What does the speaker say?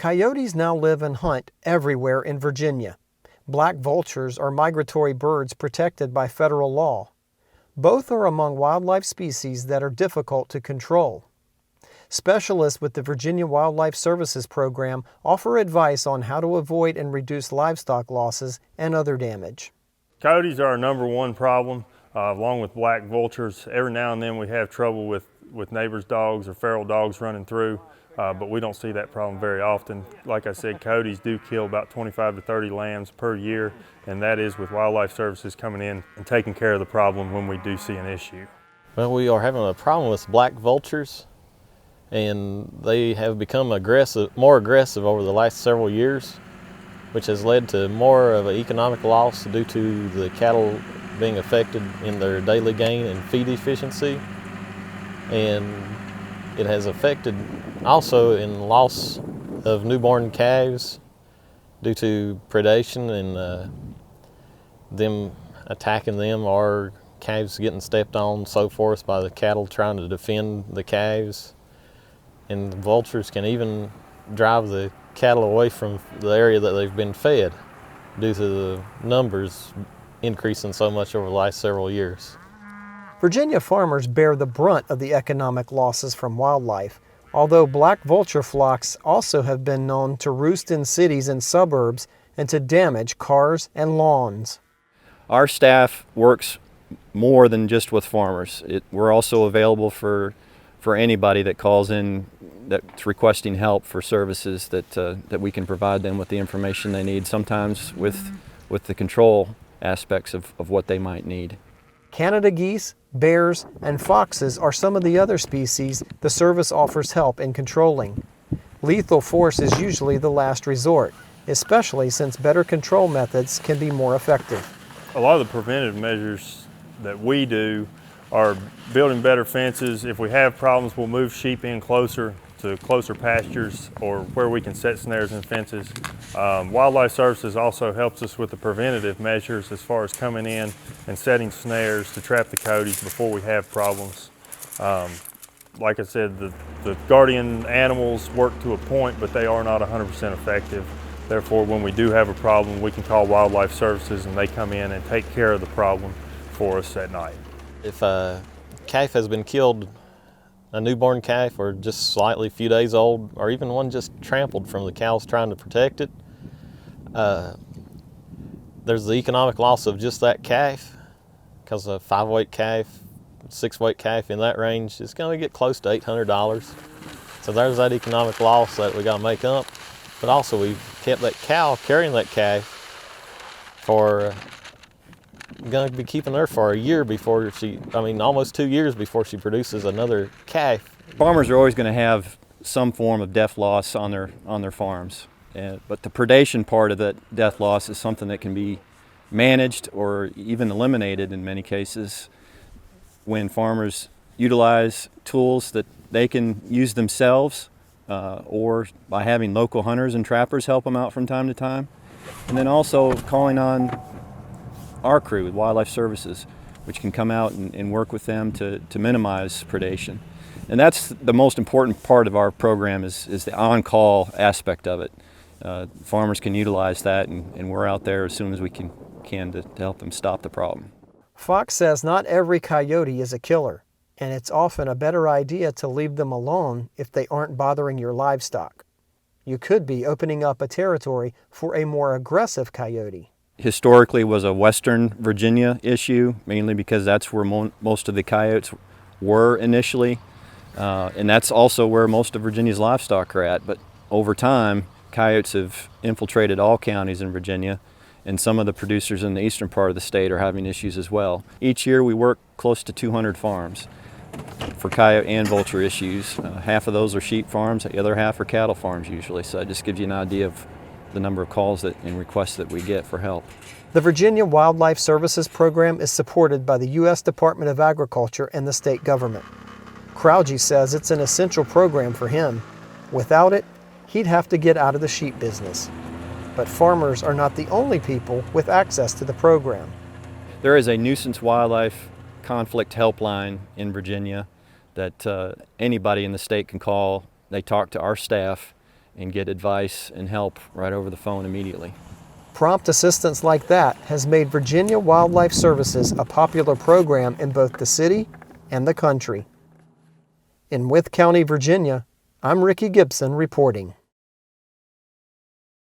Coyotes now live and hunt everywhere in Virginia. Black vultures are migratory birds protected by federal law. Both are among wildlife species that are difficult to control. Specialists with the Virginia Wildlife Services Program offer advice on how to avoid and reduce livestock losses and other damage. Coyotes are our #1 problem, along with black vultures. Every now and then we have trouble with neighbors' dogs or feral dogs running through, but we don't see that problem very often. Like I said, coyotes do kill about 25 to 30 lambs per year, and that is with Wildlife Services coming in and taking care of the problem when we do see an issue. Well, we are having a problem with black vultures, and they have become more aggressive over the last several years, which has led to more of an economic loss due to the cattle being affected in their daily gain and feed efficiency. And it has affected also in loss of newborn calves due to predation and them attacking them, or calves getting stepped on, so forth, by the cattle trying to defend the calves. And the vultures can even drive the cattle away from the area that they've been fed due to the numbers increasing so much over the last several years. Virginia farmers bear the brunt of the economic losses from wildlife, although black vulture flocks also have been known to roost in cities and suburbs and to damage cars and lawns. Our staff works more than just with farmers. We're also available for anybody that calls in that's requesting help for services that we can provide them with the information they need, sometimes with the control aspects of what they might need. Canada geese, bears, and foxes are some of the other species the service offers help in controlling. Lethal force is usually the last resort, especially since better control methods can be more effective. A lot of the preventive measures that we do are building better fences. If we have problems, we'll move sheep in closer to closer pastures or where we can set snares and fences. Wildlife Services also helps us with the preventative measures as far as coming in and setting snares to trap the coyotes before we have problems. Like I said, the guardian animals work to a point, but they are not 100% effective. Therefore, when we do have a problem, we can call Wildlife Services and they come in and take care of the problem for us at night. If a calf has been killed, a newborn calf or just slightly few days old, or even one just trampled from the cows trying to protect it, there's the economic loss of just that calf, because a 5-weight calf, 6-weight calf in that range is going to get close to $800. So there's that economic loss that we got to make up. But also we've kept that cow carrying that calf for going to be keeping her for a year before almost 2 years before she produces another calf. Farmers are always going to have some form of death loss on their farms, but the predation part of that death loss is something that can be managed or even eliminated in many cases when farmers utilize tools that they can use themselves, or by having local hunters and trappers help them out from time to time, and then also calling on our crew with Wildlife Services, which can come out and work with them to minimize predation. And that's the most important part of our program is the on-call aspect of it. Farmers can utilize that, and we're out there as soon as we can to help them stop the problem. Fox says not every coyote is a killer, and it's often a better idea to leave them alone if they aren't bothering your livestock. You could be opening up a territory for a more aggressive coyote. Historically was a Western Virginia issue, mainly because that's where most of the coyotes were initially, and that's also where most of Virginia's livestock are at. But over time, coyotes have infiltrated all counties in Virginia, and some of the producers in the eastern part of the state are having issues as well. Each year we work close to 200 farms for coyote and vulture issues. Half of those are sheep farms, the other half are cattle farms usually, so it just gives you an idea of the number of calls and requests that we get for help. The Virginia Wildlife Services Program is supported by the U.S. Department of Agriculture and the state government. Crougy says it's an essential program for him. Without it, he'd have to get out of the sheep business. But farmers are not the only people with access to the program. There is a nuisance wildlife conflict helpline in Virginia that anybody in the state can call. They talk to our staff, and get advice and help right over the phone immediately. Prompt assistance like that has made Virginia Wildlife Services a popular program in both the city and the country. In Wythe County, Virginia, I'm Ricky Gibson reporting.